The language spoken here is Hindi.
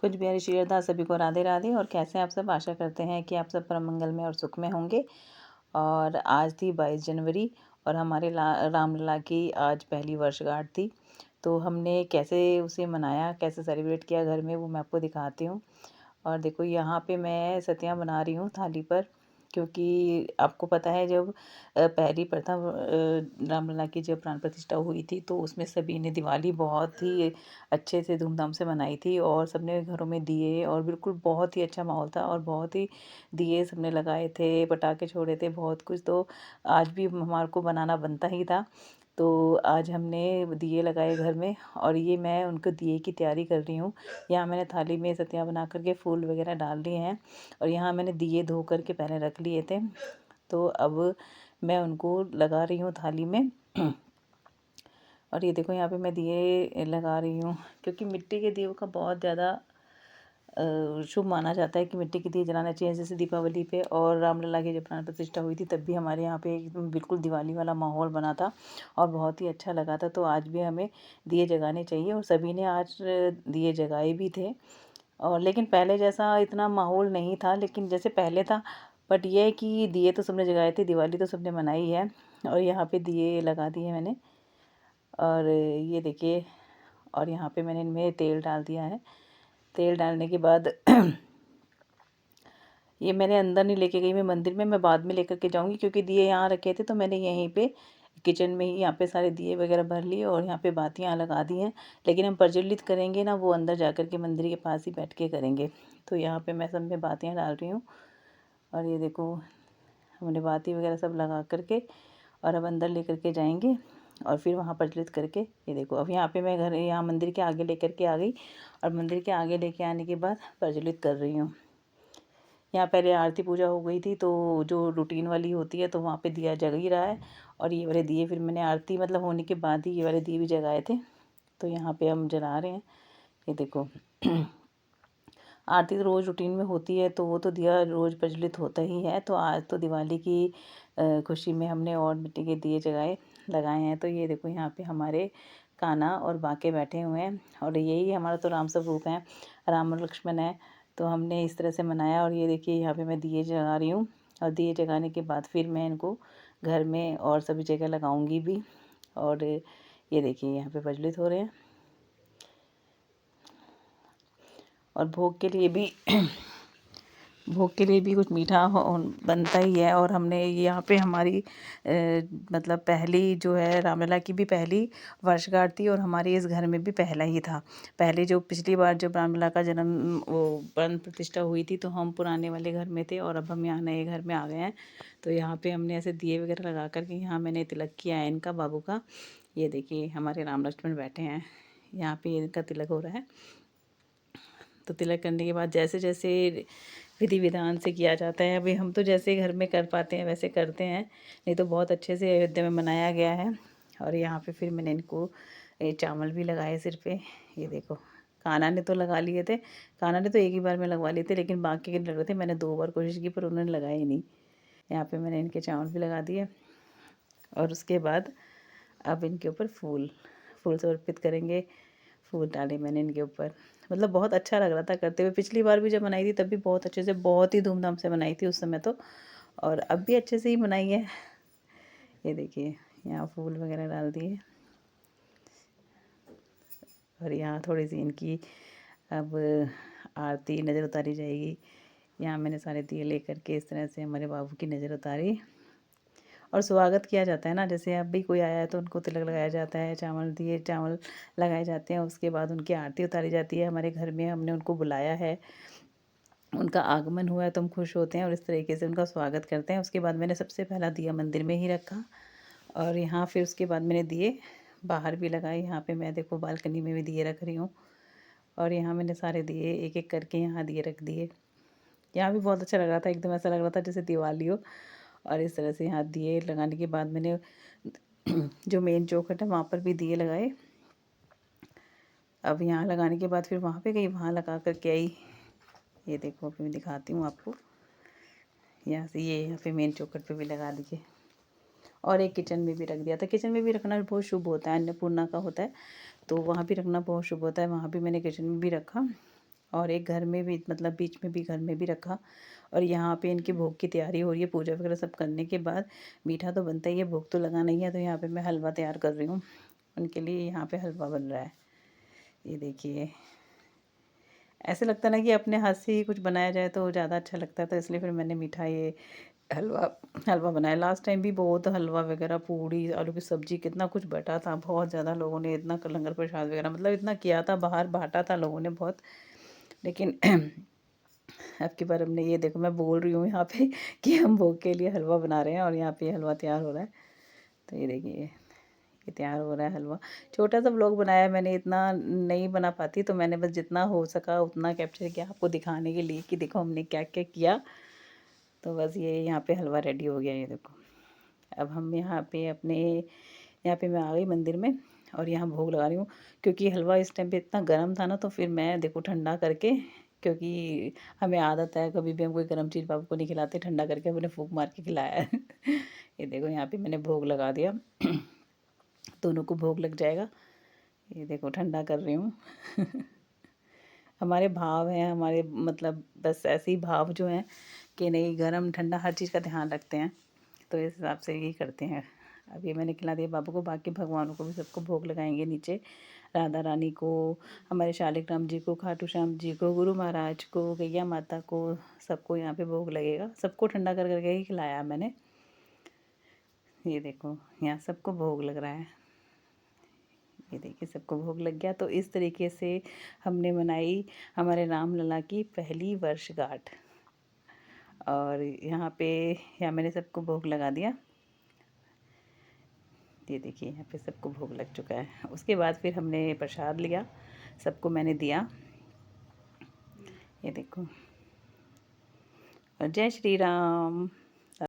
कुछ बिहारी श्रीरदा सभी को राधे राधे। और कैसे आप सब, आशा करते हैं कि आप सब परम मंगल में और सुख में होंगे। और आज थी 22 जनवरी और हमारे रामलला की आज पहली वर्षगांठ थी। तो हमने कैसे उसे मनाया, कैसे सेलिब्रेट किया घर में, वो मैं आपको दिखाती हूँ। और देखो यहाँ पे मैं सतियाँ बना रही हूँ थाली पर, क्योंकि आपको पता है जब पहली प्रथम रामलला की जब प्राण प्रतिष्ठा हुई थी तो उसमें सभी ने दिवाली बहुत ही अच्छे से धूमधाम से मनाई थी। और सबने घरों में दिए और बिल्कुल बहुत ही अच्छा माहौल था और बहुत ही दिए सबने लगाए थे, पटाखे छोड़े थे, बहुत कुछ। तो आज भी हमारे को बनाना बनता ही था। तो आज हमने दिए लगाए घर में और ये मैं उनको दिए की तैयारी कर रही हूँ। यहाँ मैंने थाली में सतियाँ बना करके फूल वगैरह डाल लिए हैं और यहाँ मैंने दिए धो करके पहले रख लिए थे। तो अब मैं उनको लगा रही हूँ थाली में। और ये देखो यहाँ पे मैं दिए लगा रही हूँ, क्योंकि मिट्टी के दियों का बहुत ज़्यादा शुभ माना जाता है कि मिट्टी के दिए जलाना चाहिए। जैसे दीपावली पे और रामलला की जब प्राण प्रतिष्ठा हुई थी तब भी हमारे यहाँ पे एकदम बिल्कुल दिवाली वाला माहौल बना था और बहुत ही अच्छा लगा था। तो आज भी हमें दिए जगाने चाहिए और सभी ने आज दिए जगाए भी थे। और लेकिन पहले जैसा इतना माहौल नहीं था, लेकिन जैसे पहले था। बट ये है कि दिए तो सबने जगाए थे, दिवाली तो सबने मनाई है। और यहाँ पे दिए लगा दिए मैंने। और ये देखिए, और यहाँ पे मैंने इनमें तेल डाल दिया है। तेल डालने के बाद ये मैंने अंदर नहीं लेके गई मैं मंदिर में, मैं बाद में लेकर के जाऊंगी, क्योंकि दिए यहाँ रखे थे तो मैंने यहीं पे किचन में ही यहाँ पे सारे दिए वगैरह भर लिए और यहाँ पे बातियाँ लगा दी हैं। लेकिन हम प्रज्वलित करेंगे ना, वो अंदर जा कर के मंदिर के पास ही बैठ के करेंगे। तो यहाँ पे मैं सब में बातियाँ डाल रही हूँ। और ये देखो हमने बाती वगैरह सब लगा करके और अब अंदर लेकर के जाएंगे और फिर वहाँ प्रज्वलित करके। ये देखो अब यहाँ पे मैं घर यहाँ मंदिर के आगे लेकर के आ गई और मंदिर के आगे लेके आने के बाद प्रज्वलित कर रही हूँ। यहाँ पहले आरती पूजा हो गई थी तो जो रूटीन वाली होती है तो वहाँ पे दिया जग ही रहा है। और ये वाले दिए फिर मैंने आरती मतलब होने के बाद ही ये वाले दिए भी जगाए थे। तो यहाँ पे हम जला रहे हैं। ये देखो आरती तो रोज़ रूटीन में होती है तो वो तो दिया रोज़ प्रज्वलित होता ही है। तो आज तो दिवाली की खुशी में हमने और मिट्टी के दिए लगाए हैं। तो ये देखो यहाँ पे हमारे कान्हा और बाके बैठे हुए हैं और यही हमारा तो राम स्वरूप है, राम और लक्ष्मण है। तो हमने इस तरह से मनाया। और ये देखिए यहाँ पे मैं दिए जगा रही हूँ और दिए जगाने के बाद फिर मैं इनको घर में और सभी जगह लगाऊंगी भी। और ये देखिए यहाँ पे प्रज्वलित हो रहे हैं। और भोग के लिए भी भोग के लिए भी कुछ मीठा बनता ही है। और हमने यहाँ पे हमारी मतलब पहली जो है रामलला की भी पहली वर्षगांठ थी और हमारे इस घर में भी पहला ही था। पहले जो पिछली बार जब रामलला का जन्म वो प्राण प्रतिष्ठा हुई थी तो हम पुराने वाले घर में थे और अब हम यहाँ नए घर में आ गए हैं। तो यहाँ पे हमने ऐसे दिए वगैरह लगा करके यहाँ मैंने तिलक किया है इनका, बाबू का। ये देखिए हमारे राम लक्ष्मण बैठे हैं, यहाँ पे इनका तिलक हो रहा है। तो तिलक करने के बाद जैसे जैसे विधि विधान से किया जाता है, अभी हम तो जैसे घर में कर पाते हैं वैसे करते हैं, नहीं तो बहुत अच्छे से अयोध्या में मनाया गया है। और यहाँ पे फिर मैंने इनको चावल भी लगाए सिर पे। ये देखो कान्हा ने तो लगा लिए थे, कान्हा ने तो एक ही बार में लगवा लिए थे, लेकिन बाकी के लग रहे थे, मैंने 2 बार कोशिश की पर उन्होंने लगाए ही नहीं। यहाँ पे मैंने इनके चावल भी लगा दिए और उसके बाद अब इनके ऊपर फूल फूल समर्पित करेंगे। फूल डाले मैंने इनके ऊपर, मतलब बहुत अच्छा लग रहा था करते हुए। पिछली बार भी जब मनाई थी तब भी बहुत अच्छे से, बहुत ही धूमधाम से मनाई थी उस समय तो, और अब भी अच्छे से ही मनाई है। ये देखिए यहाँ फूल वगैरह डाल दिए और यहाँ थोड़ी सी इनकी अब आरती नज़र उतारी जाएगी। यहाँ मैंने सारे दिए लेकर के इस तरह से हमारे बाबू की नज़र उतारी और स्वागत किया जाता है ना, जैसे अब भी कोई आया है तो उनको तिलक लगाया जाता है, चावल लगाए जाते हैं, उसके बाद उनकी आरती उतारी जाती है। हमारे घर में हमने उनको बुलाया है, उनका आगमन हुआ है तो हम खुश होते हैं और इस तरीके से उनका स्वागत करते हैं। उसके बाद मैंने सबसे पहला दिया मंदिर में ही रखा और यहाँ फिर उसके बाद मैंने दिए बाहर भी लगाए। यहाँ पे मैं देखो बालकनी में भी दिए रख रही हूँ और यहाँ मैंने सारे दिए एक एक करके यहाँ दिए रख दिए। यहाँ भी बहुत अच्छा लग रहा था, एकदम ऐसा लग रहा था जैसे दिवाली हो। और इस तरह से यहाँ दिए लगाने के बाद मैंने जो मेन चौखट है वहाँ पर भी दिए लगाए। अब यहाँ लगाने के बाद फिर वहाँ पे गई, वहाँ लगा कर के आई। ये देखो अभी मैं दिखाती हूँ आपको, यहाँ से ये यहाँ पे मेन चौखट पे भी लगा दीजिए और एक किचन में भी रख दिया था। किचन में भी रखना बहुत शुभ होता है, अन्नपूर्णा का होता है तो वहाँ भी रखना बहुत शुभ होता है। वहाँ भी मैंने किचन में भी रखा और एक घर में भी, मतलब बीच में भी घर में भी रखा। और यहाँ पे इनके भोग की तैयारी हो रही है। पूजा वगैरह सब करने के बाद मीठा तो बनता ही है, भोग तो लगाना ही है। तो यहाँ पे मैं हलवा तैयार कर रही हूँ उनके लिए। यहाँ पे हलवा बन रहा है, ये देखिए। ऐसे लगता है ना कि अपने हाथ से ही कुछ बनाया जाए तो ज़्यादा अच्छा लगता है, तो इसलिए फिर मैंने मीठा ये हलवा हलवा बनाया। लास्ट टाइम भी बहुत हलवा वगैरह, पूड़ी, आलू की सब्जी, कितना कुछ बटा था। बहुत ज़्यादा लोगों ने इतना लंगर प्रसाद वगैरह, मतलब इतना किया था, बाहर बांटा था लोगों ने बहुत। लेकिन अब की बार हमने, ये देखो मैं बोल रही हूँ यहाँ पे कि हम भोग के लिए हलवा बना रहे हैं, और यहाँ पे हलवा तैयार हो रहा है। तो ये देखिए, ये तैयार हो रहा है हलवा। छोटा सा व्लॉग बनाया मैंने, इतना नहीं बना पाती, तो मैंने बस जितना हो सका उतना कैप्चर किया आपको दिखाने के लिए कि देखो हमने क्या क्या किया। तो बस ये यहाँ पे हलवा रेडी हो गया, ये देखो। अब हम यहाँ पे अपने, यहाँ पे मैं आ गई मंदिर में, और यहाँ भोग लगा रही हूँ। क्योंकि हलवा इस टाइम पे इतना गर्म था ना, तो फिर मैं देखो ठंडा करके, क्योंकि हमें आदत है कभी भी हम कोई गर्म चीज़ बाबू को नहीं खिलाते, ठंडा करके हमने फूंक मार के खिलाया है। ये देखो यहाँ पे मैंने भोग लगा दिया। दोनों को भोग लग जाएगा। ये देखो ठंडा कर रही हूँ। हमारे भाव हैं, हमारे मतलब बस ऐसे ही भाव जो हैं कि नहीं, गरम ठंडा हर चीज़ का ध्यान रखते हैं, तो इस हिसाब से यही करते हैं। अब ये मैंने खिला दिया बाबू को, बाकी भगवानों को भी सबको भोग लगाएंगे नीचे। राधा रानी को, हमारे शालिग्राम जी को, खाटू श्याम जी को, गुरु महाराज को, गैया माता को, सबको यहाँ पे भोग लगेगा। सबको ठंडा कर करके ही खिलाया मैंने। ये देखो यहाँ सबको भोग लग रहा है, ये देखिए सबको भोग लग गया। तो इस तरीके से हमने मनाई हमारे रामलला की पहली वर्षगांठ। और यहाँ मैंने सबको भोग लगा दिया। ये देखिए यहाँ पे सबको भोग लग चुका है। उसके बाद फिर हमने प्रसाद लिया, सबको मैंने दिया। ये देखो। और जय श्री राम।